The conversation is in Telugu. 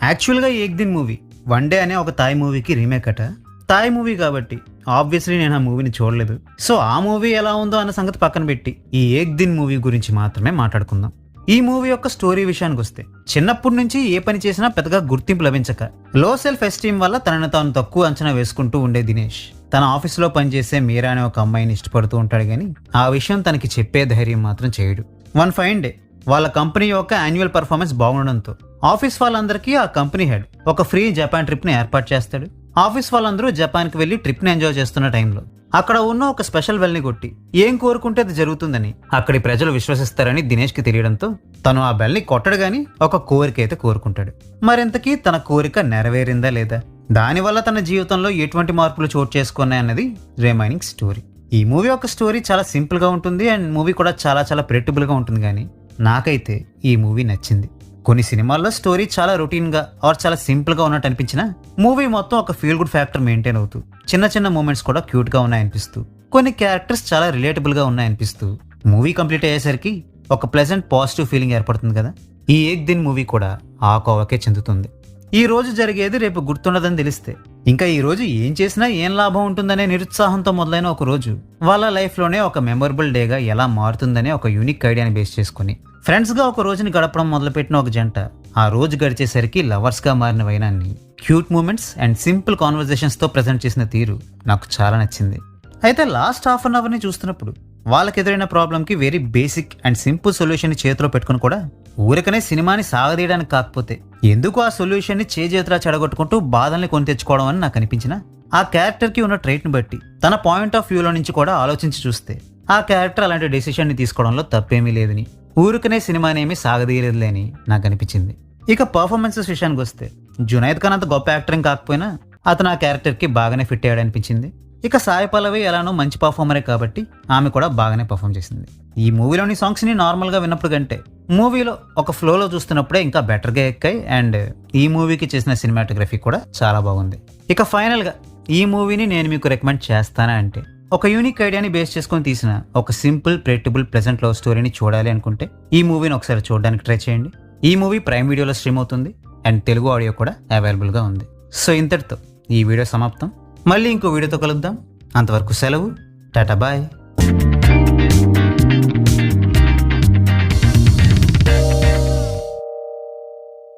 యాక్చువల్గా ఏక్ దిన్ మూవీ వన్ డే అనే ఒక థాయ్ మూవీకి రీమేక్ అట. థాయ్ మూవీ కాబట్టి ఆబ్వియస్లీ నేను ఆ మూవీని చూడలేదు. సో ఆ మూవీ ఎలా ఉందో అన్న సంగతి పక్కన పెట్టి ఈ ఏక్ దిన్ మూవీ గురించి మాత్రమే మాట్లాడుకుందాం. ఈ మూవీ యొక్క స్టోరీ విషయానికి వస్తే, చిన్నప్పటి నుంచి ఏ పని చేసినా పెద్దగా గుర్తింపు లభించక లో సెల్ఫ్ ఎస్టీమ్ వల్ల తనను తాను తక్కువ అంచనా వేసుకుంటూ ఉండే దినేష్ తన ఆఫీసులో పనిచేసే మీరా అనే ఒక అమ్మాయిని ఇష్టపడుతూ ఉంటాడు, కానీ ఆ విషయం తనకి చెప్పే ధైర్యం మాత్రం చేయడు. వన్ ఫైన్ డే వాళ్ళ కంపెనీ యొక్క యాన్యువల్ పర్ఫార్మెన్స్ బాగుండడంతో ఆఫీస్ వాళ్ళందరికీ ఆ కంపెనీ హెడ్ ఒక ఫ్రీ జపాన్ ట్రిప్ ని ఏర్పాటు చేస్తాడు. ఆఫీస్ వాళ్ళందరూ జపాన్కి వెళ్లి ట్రిప్ ని ఎంజాయ్ చేస్తున్న టైంలో అక్కడ ఉన్న ఒక స్పెషల్ బెల్ ని కొట్టి ఏం కోరుకుంటే అది జరుగుతుందని అక్కడి ప్రజలు విశ్వసిస్తారని దినేష్ కి తెలియడంతో తను ఆ బెల్ ని కొట్టడు గాని ఒక కోరిక అయితే కోరుకుంటాడు. మరింతకీ తన కోరిక నెరవేరిందా లేదా, దానివల్ల తన జీవితంలో ఎటువంటి మార్పులు చోటు చేసుకున్నాయన్నది రిమైనింగ్ స్టోరీ. ఈ మూవీ యొక్క స్టోరీ చాలా సింపుల్ గా ఉంటుంది అండ్ మూవీ కూడా చాలా చాలా ప్రెడిక్టబుల్ గా ఉంటుంది, కానీ నాకైతే ఈ మూవీ నచ్చింది. కొన్ని సినిమాల్లో స్టోరీ చాలా రొటీన్ గా ఆర్ చాలా సింపుల్ గా ఉన్నట్టు అనిపించినా మూవీ మొత్తం ఒక ఫీల్ గుడ్ ఫ్యాక్టర్ మెయింటైన్ అవుతూ చిన్న చిన్న మూమెంట్స్ కూడా క్యూట్ గా ఉన్నాయనిపిస్తూ కొన్ని క్యారెక్టర్స్ చాలా రిలేటబుల్ గా ఉన్నాయనిపిస్తూ మూవీ కంప్లీట్ అయ్యేసరికి ఒక ప్లెజెంట్ పాజిటివ్ ఫీలింగ్ ఏర్పడుతుంది కదా. ఈ ఏక్ దిన్ మూవీ కూడా ఆ కోవకే చెందుతుంది. ఈ రోజు జరిగేది రేపు గుర్తుండదని తెలిస్తే ఇంకా ఈ రోజు ఏం చేసినా ఏం లాభం ఉంటుందనే నిరుత్సాహంతో మొదలైన ఒక రోజు వాళ్ళ లైఫ్ లోనే ఒక మెమొరబుల్ డేగా ఎలా మారుతుందనే ఒక యూనిక్ ఐడియాని బేస్ చేసుకుని ఫ్రెండ్స్ గా ఒక రోజుని గడపడం మొదలుపెట్టిన ఒక జంట ఆ రోజు గడిచేసరికి లవర్స్ గా మారిన వైనాన్ని cute moments and simple conversations తో ప్రెజెంట్ చేసిన తీరు నాకు చాలా నచ్చింది. అయితే లాస్ట్ హాఫ్ అన్ అవర్ ని చూస్తున్నప్పుడు వాళ్ళకి ఎదురైన ప్రాబ్లంకి very basic and simple solution ని చేతిలో పెట్టుకుని కూడా ఊరికనే సినిమాని సాగదీయడానికి కాకపోతే ఎందుకు ఆ సొల్యూషన్ ని చేతులా చెడగొట్టుకుంటూ బాధల్ని కొని తెచ్చుకోవడం అని నాకు అనిపించిన ఆ క్యారెక్టర్ కి ఉన్న ట్రైట్ ని బట్టి తన పాయింట్ ఆఫ్ వ్యూలో నుంచి కూడా ఆలోచించి చూస్తే ఆ క్యారెక్టర్ అలాంటి డెసిషన్ ని తీసుకోవడంలో తప్పేమీ లేదని, ఊరికనే సినిమానేమీ సాగదీయలేదులే అని నాకు అనిపించింది. ఇక పర్ఫార్మెన్సెస్ విషయానికి వస్తే జునైద్ ఖాన్ అంత గొప్ప యాక్టరింగ్ కాకపోయినా అతను ఆ క్యారెక్టర్ కి బాగానే ఫిట్ అయ్యాడు అనిపించింది. ఇక సాయి పల్లవి ఎలానో మంచి పర్ఫార్మరే కాబట్టి ఆమె కూడా బాగానే పర్ఫార్మ్ చేసింది. ఈ మూవీలోని సాంగ్స్ ని నార్మల్ గా విన్నప్పుడు కంటే మూవీలో ఒక ఫ్లోలో చూస్తున్నప్పుడే ఇంకా బెటర్ గా ఎక్కాయి అండ్ ఈ మూవీకి చేసిన సినిమాటోగ్రఫీ కూడా చాలా బాగుంది. ఇక ఫైనల్ గా ఈ మూవీని నేను మీకు రికమెండ్ చేస్తానా అంటే, ఒక యూనిక్ ఐడియాని బేస్ చేసుకొని తీసిన ఒక సింపుల్ ప్రెడిక్టబుల్ ప్లెజెంట్ లవ్ స్టోరీని చూడాలి అనుకుంటే ఈ మూవీని ఒకసారి చూడడానికి ట్రై చేయండి. ఈ మూవీ ప్రైమ్ వీడియోలో స్ట్రీమ్ అవుతుంది అండ్ తెలుగు ఆడియో కూడా అవైలబుల్ గా ఉంది. సో ఇంతటితో ఈ వీడియో సమాప్తం. మళ్ళీ ఇంకో వీడియోతో కలుద్దాం. అంతవరకు సెలవు. టాటా బాయ్.